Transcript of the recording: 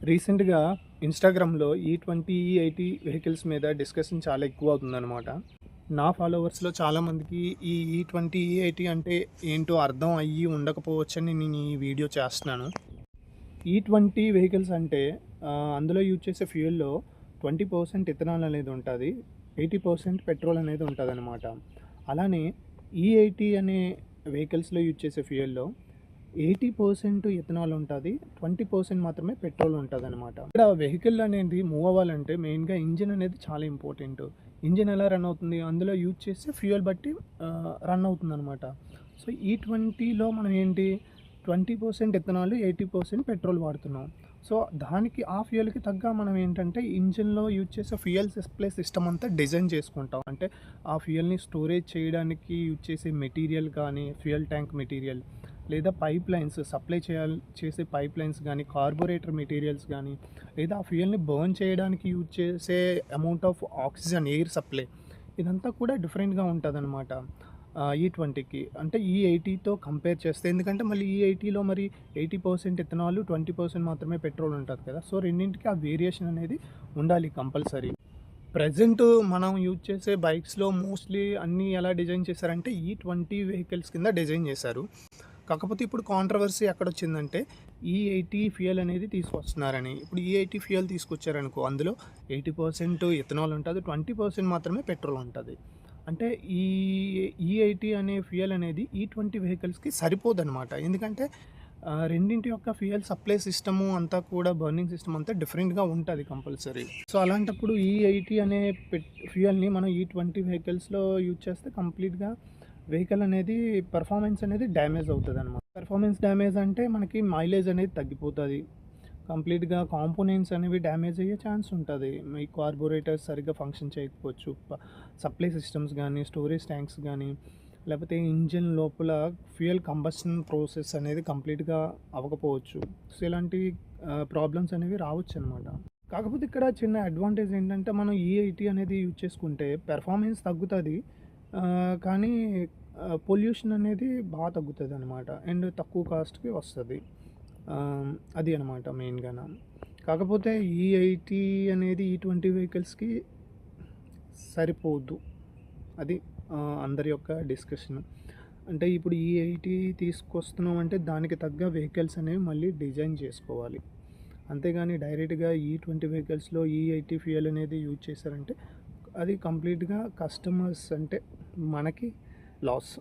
రీసెంట్‌గా ఇన్‌స్టాగ్రామ్‌లో ఈ20, ఈ80 వెహికల్స్ మీద డిస్కషన్ చాలా ఎక్కువ అవుతుందనమాట. నా ఫాలోవర్స్‌లో చాలామందికి ఈ ఈ20, ఈ80 అంటే ఏంటో అర్థం అయ్యి ఉండకపోవచ్చని నేను ఈ వీడియో చేస్తున్నాను. ఈ20 వెహికల్స్ అంటే అందులో యూజ్ చేసే ఫ్యూయల్‌లో 20% ఇథనాల్ అనేది ఉంటది. 80% పెట్రోల్ అనేది ఉంటదనమాట. అలానే ఈ80 అనే వెహికల్స్‌లో యూజ్ చేసే ఫ్యూయల్‌లో 80% ఇథనాల్ ఉంటది. 20% మాత్రమే పెట్రోల్ ఉంటదనమాట. ఇక్కడ వెహికల్ అనేది మూవ్ అవ్వాలంటే మెయిన్‌గా ఇంజిన్ అనేది చాలా ఇంపార్టెంట్. ఇంజిన్ ఎలా రన్ అవుతుంది? అందులో యూజ్ చేసే ఫ్యూయల్ బట్టి రన్ అవుతుందనమాట. సో, ఈ20లో మనం ఏంటి 20% ఇథనాల్, 80% పెట్రోల్ వాడుతున్నాం. సో, దానికి ఆ ఫ్యూయల్‌కి తగ్గ మనం ఏంటంటే ఇంజిన్‌లో యూజ్ చేసే ఫ్యూయల్ సప్లై సిస్టమ్ అంతా డిజైన్ చేసుకుంటాం. అంటే ఆ ఫ్యూయల్‌ని స్టోరేజ్ చేయడానికి యూజ్ చేసే మెటీరియల్ కానీ, ఫ్యూయల్ ట్యాంక్ మెటీరియల్ లేదా పైప్ లైన్స్ సప్లై చేసే పైప్ లైన్స్ కానీ, కార్బొరేటర్ మెటీరియల్స్ కానీ, లేదా ఆ ఫ్యూయల్‌ని బర్న్ చేయడానికి యూజ్ చేసే amount of oxygen air supply ఇదంతా కూడా డిఫరెంట్‌గా ఉంటదనమాట. ఈ20కి అంటే ఈ80తో కంపేర్ చేస్తే, ఎందుకంటే మళ్ళీ ఈ80లో మరి 80% ఇథనాల్, 20% మాత్రమే పెట్రోల్ ఉంటది కదా! సో, రెండింటికి ఆ వేరియేషన్ అనేది ఉండాలి కంపల్సరీ. ప్రెజెంట్ మనం యూజ్ చేసే బైక్స్‌లో మోస్ట్‌లీ అన్నీ ఎలా డిజైన్ చేశారంటే ఈ20 వెహికల్స్ కింద డిజైన్ చేశారు. కాకపోతే ఇప్పుడు కాంట్రోవర్సీ ఎక్కడొచ్చిందంటే ఈ80 ఫ్యూయల్ అనేది తీసుకొస్తున్నారని. ఇప్పుడు ఈ80 ఫ్యూయల్ తీసుకొచ్చారనుకో, అందులో 80% ఇథనాల్ ఉంటది. 20% మాత్రమే పెట్రోల్ ఉంటది. అంటే ఈ ఈ80 అనే ఫ్యూయల్ అనేది ఈ20 వెహికల్స్‌కి సరిపోదనమాట. ఎందుకంటే రెండింటి యొక్క ఫ్యూయల్ సప్లై సిస్టము అంతా కూడా బర్నింగ్ సిస్టమ్ అంతా డిఫరెంట్‌గా ఉంటది కంపల్సరీ. సో, అలాంటప్పుడు ఈ80 అనే ఫ్యూయల్‌ని మనం ఈ20 వెహికల్స్‌లో యూజ్ చేస్తే కంప్లీట్‌గా వెహికల్ అనేది పెర్ఫార్మెన్స్ అనేది డ్యామేజ్ అవుతదనమాట. పెర్ఫార్మెన్స్ డ్యామేజ్ అంటే మనకి మైలేజ్ అనేది తగ్గిపోతది. కంప్లీట్‌గా కాంపోనెంట్స్ అనేవి డ్యామేజ్ అయ్యే ఛాన్స్ ఉంటది. మీ కార్బొరేటర్స్ సరిగ్గా ఫంక్షన్ చేయకపోవచ్చు. సప్లై సిస్టమ్స్ గానీ, స్టోరేజ్ ట్యాంక్స్ గానీ, లేకపోతే ఇంజిన్ లోపల ఫ్యూయల్ కంబషన్ ప్రాసెస్ అనేది కంప్లీట్‌గా అవ్వకపోవచ్చు. సో, ఇలాంటి ప్రాబ్లమ్స్ అనేవి రావచ్చనమాట. కాకపోతే ఇక్కడ చిన్న అడ్వాంటేజ్ ఏంటంటే, మనం ఈ80 అనేది యూజ్ చేసుకుంటే పెర్ఫార్మెన్స్ తగ్గుతది. కానీ పొల్యూషన్ అనేది తగ్గుతదనమాట. అండ్ తక్కువ కాస్ట్‌కి వస్తది. అది అనమాట మెయిన్‌గాన. కాకపోతే ఈ80 అనేది ఈ20 వెహికల్స్‌కి సరిపోదు. అది అందరి యొక్క డిస్కషన్. అంటే ఇప్పుడు ఈ80 తీసుకొస్తున్నాం అంటే దానికి తగ్గ వెహికల్స్ అనేవి మళ్ళీ డిజైన్ చేసుకోవాలి. అంతేగాని డైరెక్ట్‌గా ఈ20 వెహికల్స్‌లో ఈ80 ఫ్యూయల్ అనేది యూజ్ చేశారంటే అది కంప్లీట్‌గా కస్టమర్స్ అంటే మనకి లాస్.